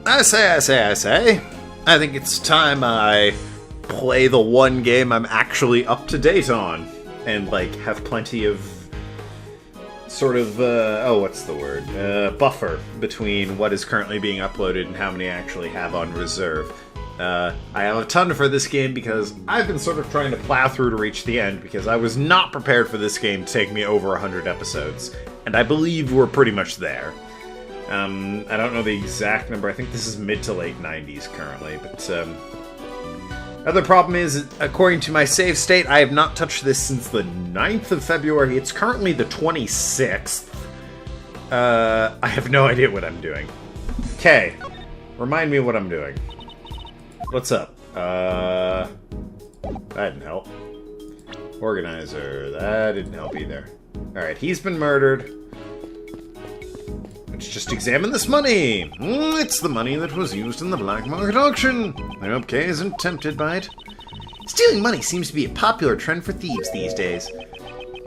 I say. I think it's time I play the one game I'm actually up to date on. And, like, have plenty of sort of, what's the word? Buffer between what is currently being uploaded and how many I actually have on reserve. I have a ton for this game because I've been sort of trying to plow through to reach the end because I was not prepared for this game to take me over 100 episodes. And I believe we're pretty much there. I don't know the exact number. I think this is mid to late 90s currently, but other problem is, according to my save state, I have not touched this since the 9th of February. It's currently the 26th. I have no idea what I'm doing. Okay, remind me what I'm doing. What's up? That didn't help. Organizer, that didn't help either. Alright, he's been murdered. Let's just examine this money. It's the money that was used in the black market auction. I hope Kay isn't tempted by it. Stealing money seems to be a popular trend for thieves these days.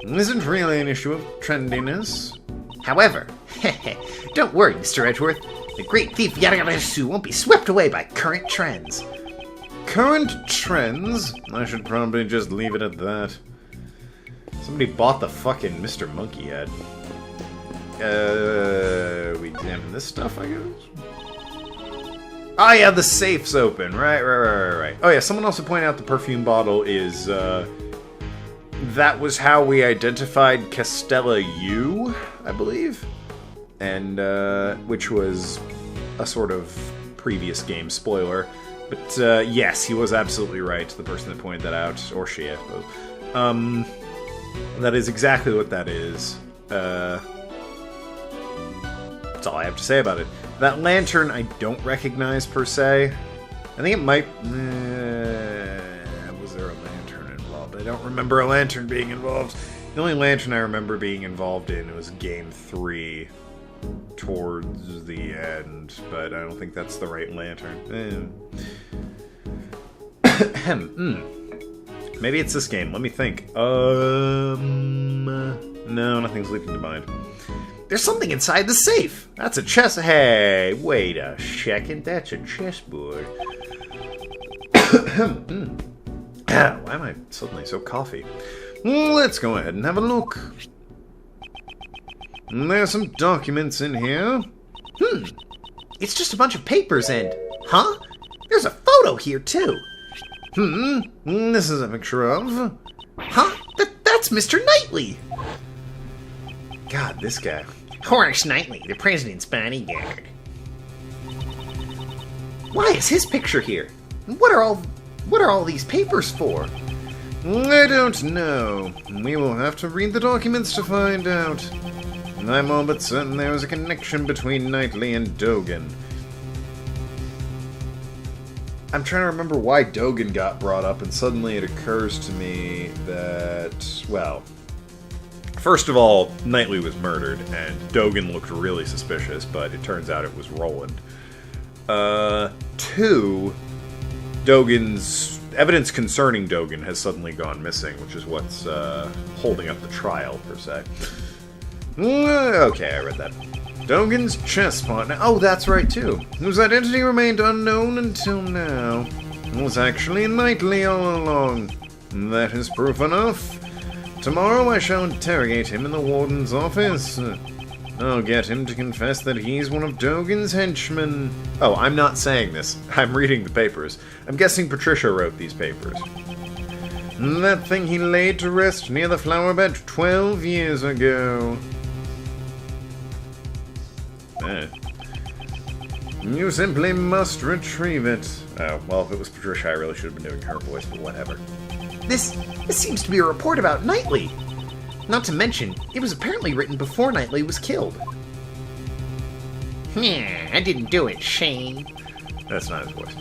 Isn't really an issue of trendiness. However, don't worry, Mr. Edgeworth. The great thief Yada won't be swept away by current trends. Current trends? I should probably just leave it at that. Somebody bought the fucking Mr. Monkey Head. We examine this stuff, I guess? Oh yeah, the safe's open. Right. Oh yeah, someone also pointed out the perfume bottle is, that was how we identified Castella U, I believe? And, which was a sort of previous game spoiler. But, yes, he was absolutely right, the person that pointed that out. Or she, I suppose. That is exactly what that is. That's all I have to say about it. That lantern I don't recognize, per se. I think it might... was there a lantern involved? I don't remember a lantern being involved. The only lantern I remember being involved in was Game 3 towards the end, but I don't think that's the right lantern. Maybe it's this game. Let me think. No, nothing's leaping to mind. There's something inside the safe. That's a chest. Hey, wait a second. That's a chessboard. Why am I suddenly so coffee? Let's go ahead and have a look. There's some documents in here. It's just a bunch of papers and... Huh? There's a photo here, too. This is a picture of... Huh? That's Mr. Knightley! God, this guy. Horace Knightley, the president's bodyguard. Why is his picture here? What are all these papers for? I don't know. We will have to read the documents to find out. I'm all but certain there was a connection between Knightley and Dogan. I'm trying to remember why Dogan got brought up, and suddenly it occurs to me that, well, first of all, Knightley was murdered, and Dogan looked really suspicious, but it turns out it was Roland. Two, Dogan's evidence concerning Dogan has suddenly gone missing, which is what's holding up the trial, per se. Okay, I read that. Dogan's chess partner, oh, that's right too, whose identity remained unknown until now, was actually Knightley all along. That is proof enough. Tomorrow I shall interrogate him in the warden's office. I'll get him to confess that he's one of Dogan's henchmen. Oh, I'm not saying this. I'm reading the papers. I'm guessing Patricia wrote these papers. That thing he laid to rest near the flower bed 12 years ago. You simply must retrieve it. Oh, well, if it was Patricia, I really should have been doing her voice, but whatever. This seems to be a report about Knightley. Not to mention, it was apparently written before Knightley was killed. I didn't do it, Shane. That's not his voice.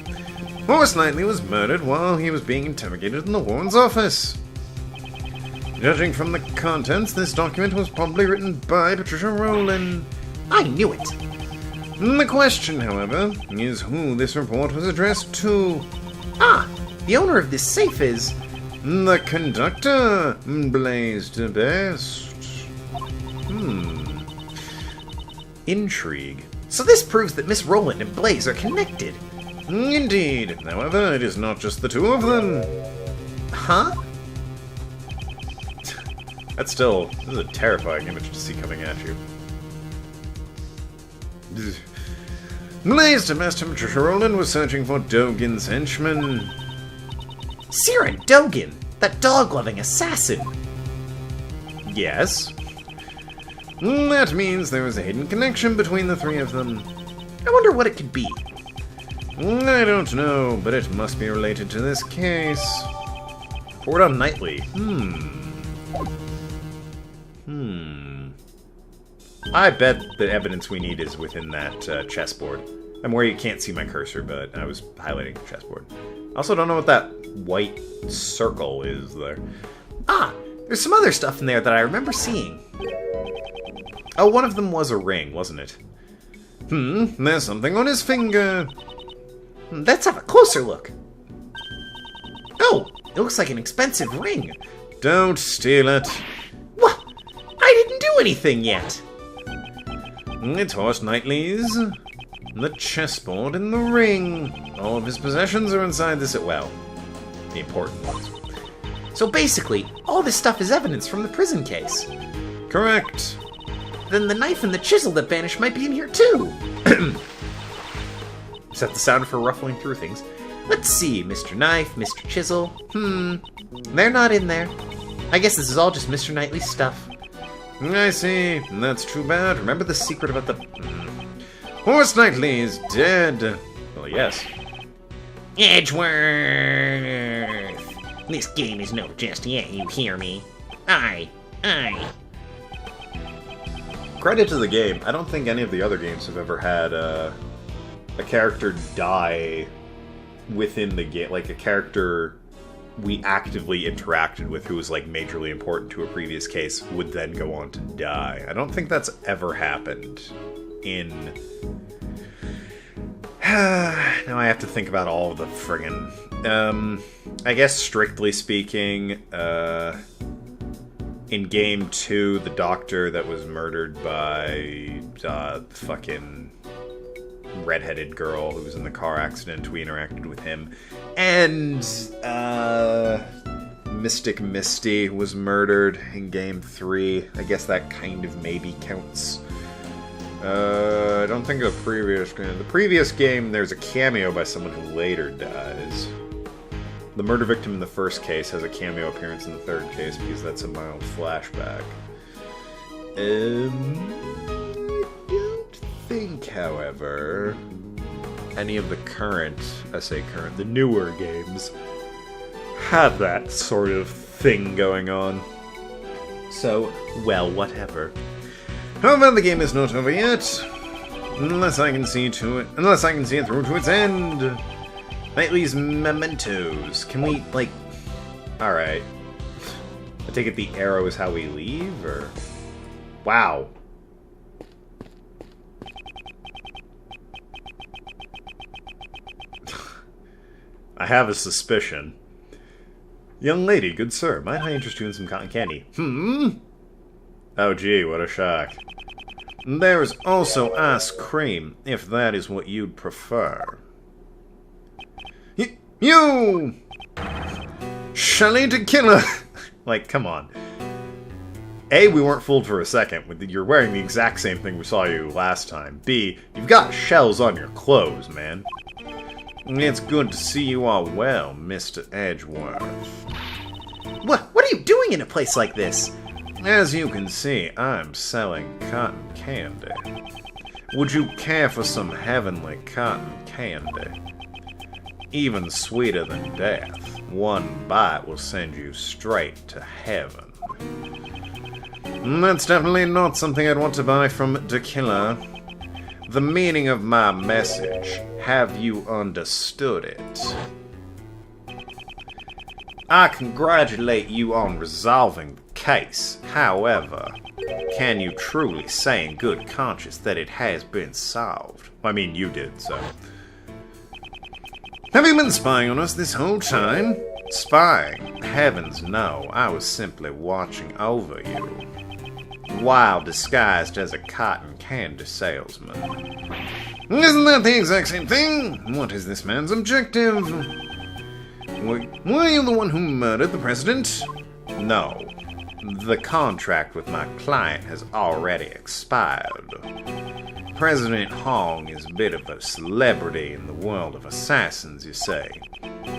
Horace Knightley was murdered while he was being interrogated in the warden's office. Judging from the contents, this document was probably written by Patricia Rowland. I knew it. The question, however, is who this report was addressed to. Ah, the owner of this safe is... The conductor blazed best. Intrigue. So this proves that Miss Roland and Blaze are connected. Indeed. However, it is not just the two of them. Huh? This is a terrifying image to see coming at you. Blaze to Master Patricia Roland was searching for Dogan's henchman. Siren Dogan, that dog-loving assassin. Yes. That means there was a hidden connection between the three of them. I wonder what it could be. I don't know, but it must be related to this case. Report on Knightley. I bet the evidence we need is within that chessboard. I'm where you can't see my cursor, but I was highlighting the chessboard. I also don't know what that white circle is there. Ah, there's some other stuff in there that I remember seeing. Oh, one of them was a ring, wasn't it? There's something on his finger. Let's have a closer look. Oh, it looks like an expensive ring. Don't steal it. What? I didn't do anything yet. It's Horse Knightley's. The chessboard and the ring. All of his possessions are inside this. Well, the important ones. So basically, all this stuff is evidence from the prison case. Correct. Then the knife and the chisel that vanished might be in here too. Is that the sound of her ruffling through things? Let's see, Mr. Knife, Mr. Chisel. They're not in there. I guess this is all just Mr. Knightley's stuff. I see. That's too bad. Remember the secret about the... Horse Knightley is dead. Well, yes. Edgeworth! This game is no jest yet, you hear me? Aye. Credit to the game. I don't think any of the other games have ever had a character die within the game. Like, a character we actively interacted with who was, like, majorly important to a previous case would then go on to die. I don't think that's ever happened in... Now I have to think about all of the friggin'... I guess, strictly speaking, in Game 2, the doctor that was murdered by fucking redheaded girl who was in the car accident, we interacted with him. And Mystic Misty was murdered in Game 3. I guess that kind of maybe counts. I don't think the previous game. The previous game, there's a cameo by someone who later dies. The murder victim in the first case has a cameo appearance in the third case because that's a mild flashback. I don't think, however, any of the the newer games have that sort of thing going on. So, well, whatever. However, the game is not over yet, unless I can see it through to its end. Knightley's mementos. Can we, like... Alright. I take it the arrow is how we leave, or... Wow. I have a suspicion. Young lady, good sir, might I interest you in some cotton candy? Oh gee, what a shock. There is also ice cream, if that is what you'd prefer. You! Shelley to killer! Like, come on. A, we weren't fooled for a second. You're wearing the exact same thing we saw you last time. B, you've got shells on your clothes, man. It's good to see you all well, Mr. Edgeworth. What are you doing in a place like this? As you can see, I'm selling cotton candy. Would you care for some heavenly cotton candy? Even sweeter than death. One bite will send you straight to heaven. That's definitely not something I'd want to buy from the killer. The meaning of my message, have you understood it? I congratulate you on resolving the case. However, can you truly say in good conscience that it has been solved? I mean, you did, so... Have you been spying on us this whole time? Spying? Heavens no, I was simply watching over you. While disguised as a cotton candy salesman. Isn't that the exact same thing? What is this man's objective? Were you the one who murdered the president? No. The contract with my client has already expired. President Hong is a bit of a celebrity in the world of assassins, you say.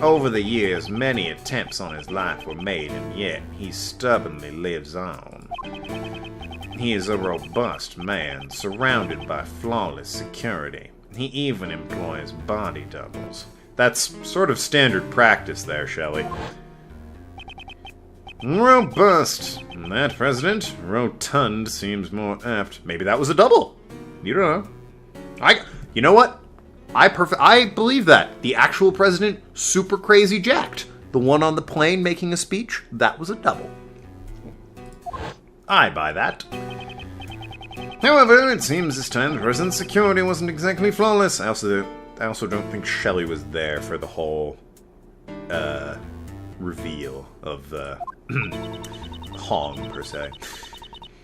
Over the years, many attempts on his life were made, and yet he stubbornly lives on. He is a robust man, surrounded by flawless security. He even employs body doubles. That's sort of standard practice there, Shelley. Robust. That president, rotund, seems more apt. Maybe that was a double. You don't know. You know what? I believe that. The actual president, super crazy jacked. The one on the plane making a speech, that was a double. I buy that. However, it seems this time the president's security wasn't exactly flawless. I also don't think Shelley was there for the whole reveal of Hong, per se.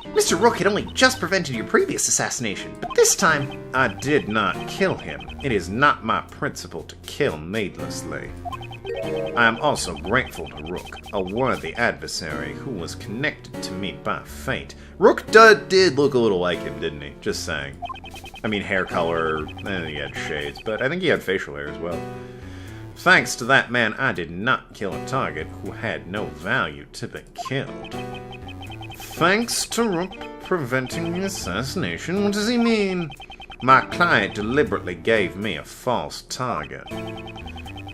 Mr. Rook had only just prevented your previous assassination, but this time... I did not kill him. It is not my principle to kill needlessly. I am also grateful to Rook, a worthy adversary who was connected to me by fate. Rook did look a little like him, didn't he? Just saying. I mean, hair color, he had shades, but I think he had facial hair as well. Thanks to that man, I did not kill a target who had no value to be killed. Thanks to Rook preventing the assassination? What does he mean? My client deliberately gave me a false target.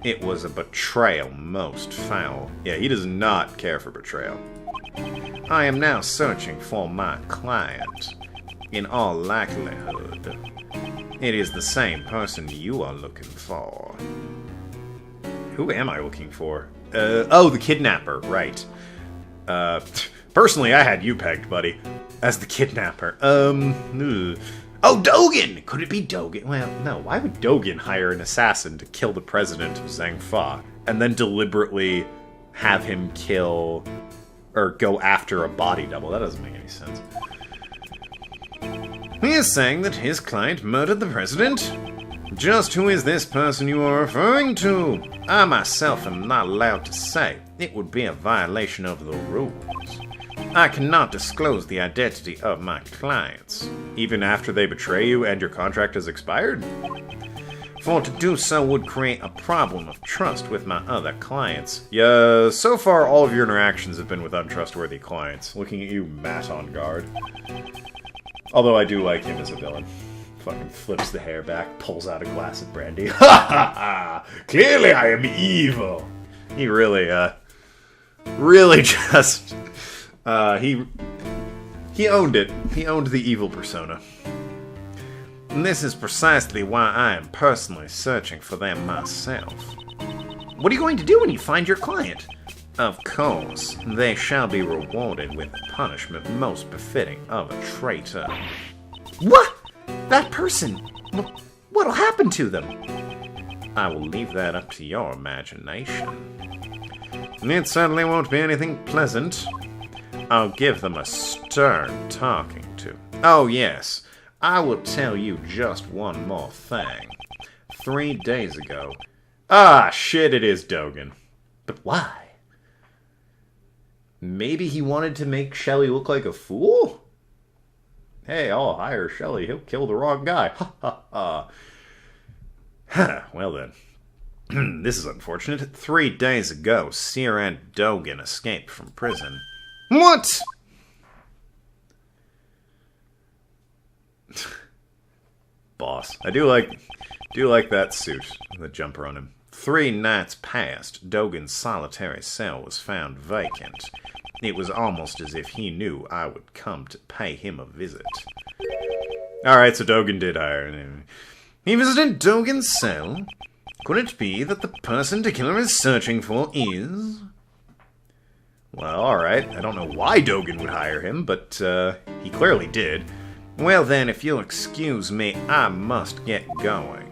It was a betrayal most foul. Yeah, he does not care for betrayal. I am now searching for my client. In all likelihood, it is the same person you are looking for. Who am I looking for? Oh, the kidnapper, right. Personally, I had you pegged, buddy, as the kidnapper. Oh, Dogen! Could it be Dogen? Well, no, why would Dogen hire an assassin to kill the president of Zhangfa, and then deliberately have him kill, or go after a body double? That doesn't make any sense. He is saying that his client murdered the president? Just who is this person you are referring to? I myself am not allowed to say. It would be a violation of the rules. I cannot disclose the identity of my clients. Even after they betray you and your contract has expired? For to do so would create a problem of trust with my other clients. Yeah, so far all of your interactions have been with untrustworthy clients. Looking at you, Matt on guard. Although I do like him as a villain. Fucking flips the hair back, pulls out a glass of brandy. Ha ha ha! Clearly I am evil! He really just... he owned it. He owned the evil persona. And this is precisely why I am personally searching for them myself. What are you going to do when you find your client? Of course, they shall be rewarded with the punishment most befitting of a traitor. What? That person? What'll happen to them? I will leave that up to your imagination. It certainly won't be anything pleasant. I'll give them a stern talking to. Oh yes, I will tell you just one more thing. 3 days ago... Ah, shit, it is Dogen. But why? Maybe he wanted to make Shelley look like a fool? Hey, I'll hire Shelley. He'll kill the wrong guy. Ha ha ha. Well then. This is unfortunate. 3 days ago, Seer and Dogen escaped from prison. What? Boss. I do like that suit. The jumper on him. 3 nights passed. Dogen's solitary cell was found vacant. It was almost as if he knew I would come to pay him a visit. Alright, so Dogen did hire him. He visited Dogen's cell. Could it be that the person the killer is searching for is... Well, alright. I don't know why Dogen would hire him, but he clearly did. Well then, if you'll excuse me, I must get going.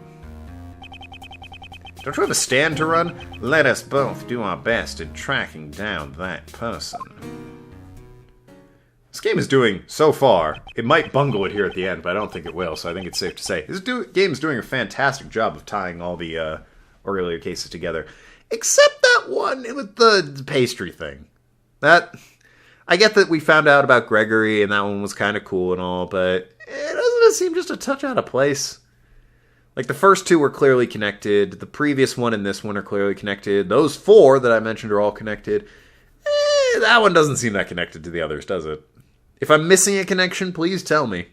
Don't you have a stand to run? Let us both do our best in tracking down that person. This game is doing, so far, it might bungle it here at the end, but I don't think it will, so I think it's safe to say. This game is doing a fantastic job of tying all the earlier cases together. Except that one with the pastry thing. I get that we found out about Gregory, and that one was kind of cool and all, but it seem just a touch out of place. Like, the first two were clearly connected. The previous one and this one are clearly connected. Those 4 that I mentioned are all connected. That one doesn't seem that connected to the others, does it? If I'm missing a connection, please tell me.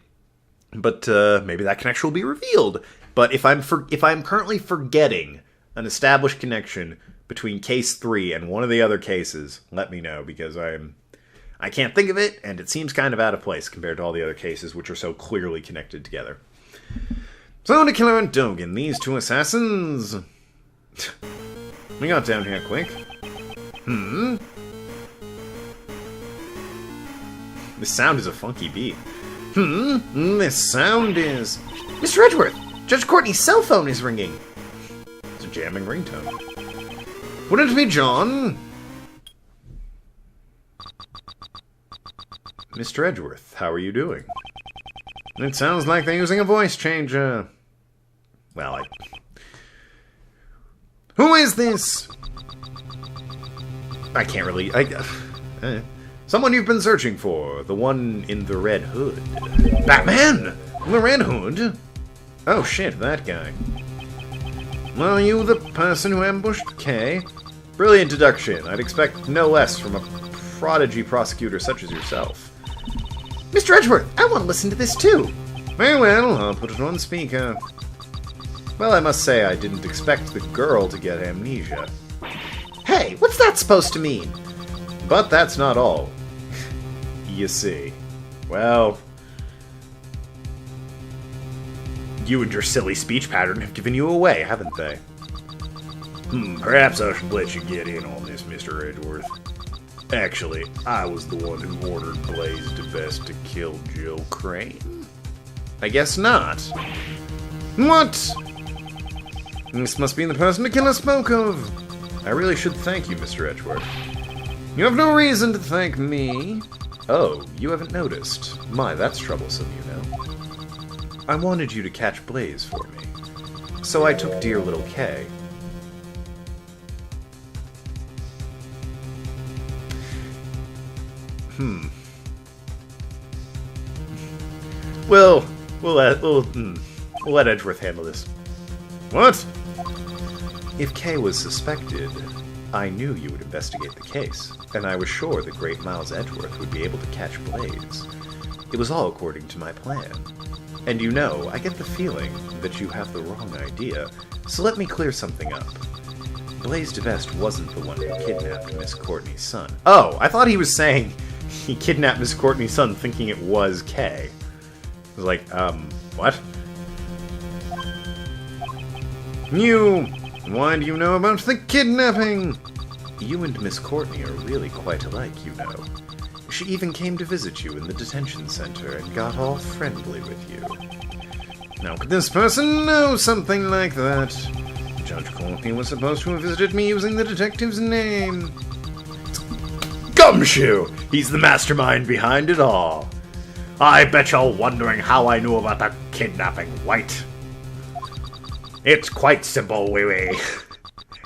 But maybe that connection will be revealed. But if I'm currently forgetting an established connection between case 3 and one of the other cases, let me know, because I can't think of it, and it seems kind of out of place compared to all the other cases, which are so clearly connected together. So, to Killer and Dogan, these 2 assassins... We got down here quick. This sound is a funky beat. This sound is... Mr. Edgeworth! Judge Courtney's cell phone is ringing! It's a jamming ringtone. Wouldn't it be John? Mr. Edgeworth, how are you doing? It sounds like they're using a voice changer. Well, Who is this? I can't really... Someone you've been searching for. The one in the red hood. Batman! The red hood? Oh shit, that guy. Are you the person who ambushed Kay? Brilliant deduction. I'd expect no less from a prodigy prosecutor such as yourself. Mr. Edgeworth, I want to listen to this too. Very well, I'll put it on speaker. Well, I must say I didn't expect the girl to get amnesia. Hey, what's that supposed to mean? But that's not all. You see. Well... You and your silly speech pattern have given you away, haven't they? Perhaps I should let you get in on this, Mr. Edgeworth. Actually, I was the one who ordered Blaze DeVest to kill Jill Crane. I guess not. What? This must be the person the killer spoke of. I really should thank you, Mr. Edgeworth. You have no reason to thank me. Oh, you haven't noticed. My, that's troublesome, you know. I wanted you to catch Blaze for me. So I took dear little Kay. Well, we'll let Edgeworth handle this. What? If Kay was suspected, I knew you would investigate the case, and I was sure the great Miles Edgeworth would be able to catch Blaze. It was all according to my plan. And you know, I get the feeling that you have the wrong idea, so let me clear something up. Blaze DeVest wasn't the one who kidnapped Miss Courtney's son. Oh, I thought he was saying he kidnapped Miss Courtney's son thinking it was Kay. I was like, what? Why do you know about the kidnapping? You and Miss Courtney are really quite alike, you know. She even came to visit you in the detention center and got all friendly with you. Now, could this person know something like that? Judge Courtney was supposed to have visited me using the detective's name. Gumshoe! He's the mastermind behind it all. I bet you're wondering how I knew about the kidnapping, White. It's quite simple, wee wee.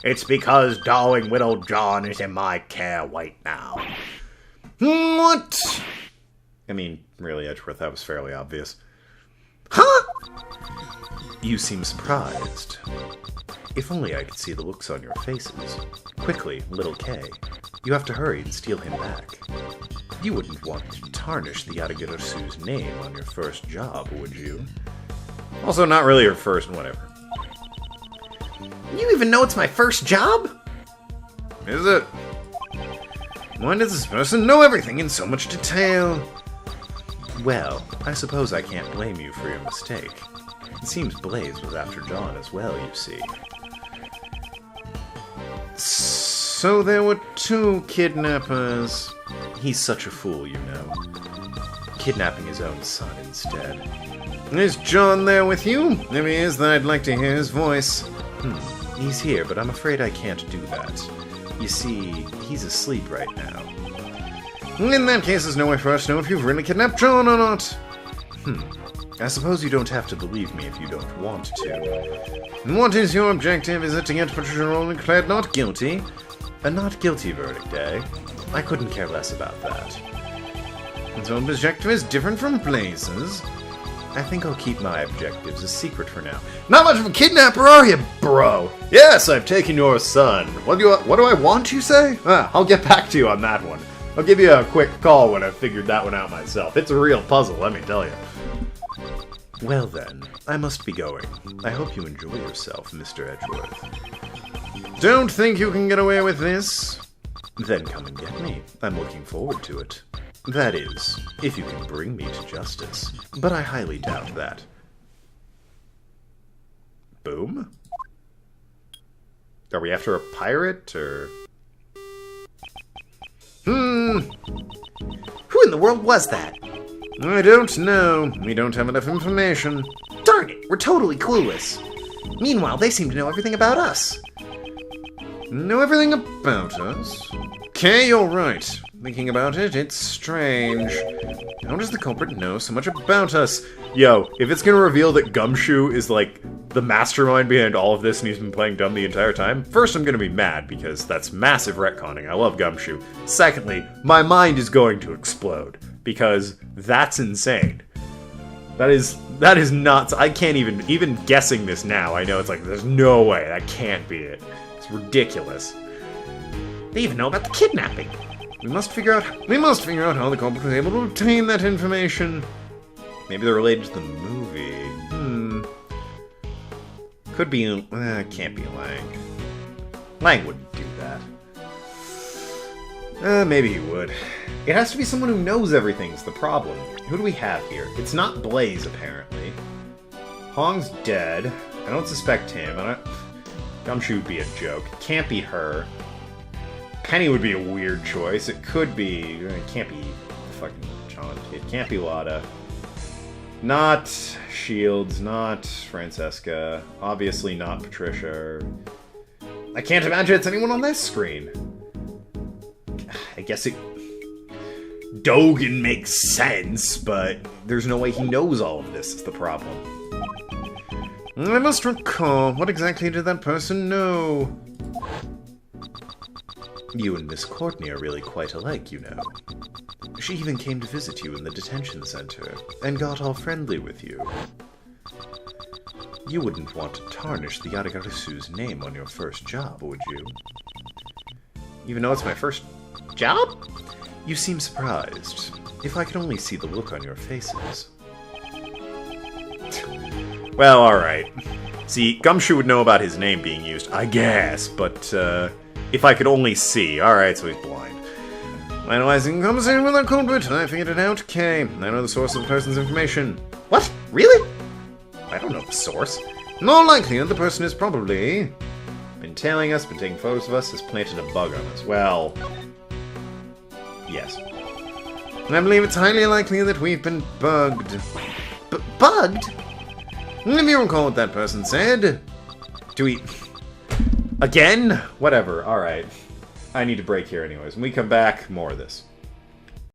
It's because darling widow John is in my care right now. What? I mean, really, Edgeworth, that was fairly obvious. Huh? You seem surprised. If only I could see the looks on your faces. Quickly, little Kay. You have to hurry and steal him back. You wouldn't want to tarnish the Yatagirasu's name on your first job, would you? Also, not really your first, whatever. You even know it's my first job? Is it? Why does this person know everything in so much detail? Well, I suppose I can't blame you for your mistake. It seems Blaze was after John as well, you see. So there were 2 kidnappers. He's such a fool, you know. Kidnapping his own son instead. Is John there with you? If he is, then I'd like to hear his voice. He's here, but I'm afraid I can't do that. You see, he's asleep right now. In that case, there's no way for us to know if you've really kidnapped John or not. I suppose you don't have to believe me if you don't want to. What is your objective? Is it to get Patricia Rowling declared not guilty? A not guilty verdict, eh? I couldn't care less about that. So objective is different from Blaze's. I think I'll keep my objectives a secret for now. Not much of a kidnapper, are you, bro? Yes, I've taken your son. What do I want, you say? I'll get back to you on that one. I'll give you a quick call when I've figured that one out myself. It's a real puzzle, let me tell you. Well then, I must be going. I hope you enjoy yourself, Mr. Edgeworth. Don't think you can get away with this? Then come and get me. I'm looking forward to it. That is, if you can bring me to justice. But I highly doubt that. Boom? Are we after a pirate, or...? Who in the world was that? I don't know. We don't have enough information. Darn it, we're totally clueless. Meanwhile, they seem to know everything about us. Know everything about us? Okay, you're right. Thinking about it, it's strange. How does the culprit know so much about us? Yo, if it's gonna reveal that Gumshoe is, like, the mastermind behind all of this and he's been playing dumb the entire time, first I'm gonna be mad, because that's massive retconning. I love Gumshoe. Secondly, my mind is going to explode, because that's insane. That is nuts. I can't even guessing this now, I know it's like, there's no way, that can't be it. It's ridiculous. They even know about the kidnapping. We must figure out how the culprit was able to obtain that information. Maybe they're related to the movie. Could be, can't be Lang. Lang wouldn't do that. Maybe he would. It has to be someone who knows everything's the problem. Who do we have here? It's not Blaze, apparently. Hong's dead. I don't suspect him. Gumshoe would be a joke. It can't be her. Penny would be a weird choice. It could be... It can't be fucking John. It can't be Lotta. Not Shields. Not Francesca. Obviously not Patricia. I can't imagine it's anyone on this screen. I guess it... Dogan makes sense, but there's no way he knows all of this is the problem. I must recall. What exactly did that person know? You and Miss Courtney are really quite alike, you know. She even came to visit you in the detention center, and got all friendly with you. You wouldn't want to tarnish the Yadagarisu's name on your first job, would you? Even though it's my first job? You seem surprised. If I could only see the look on your faces. Well, alright. See, Gumshoe would know about his name being used, I guess, but, if I could only see. Alright, so he's blind. Analyzing conversation with our culprit, I figured it out. Okay, I know the source of the person's information. What? Really? I don't know the source. More likely that the person is probably... been tailing us, been taking photos of us, has planted a bug on us. Well... yes. I believe it's highly likely that we've been bugged. Bugged? If you recall what that person said. Do we... Again? Whatever, alright. I need to break here anyways. When we come back, more of this.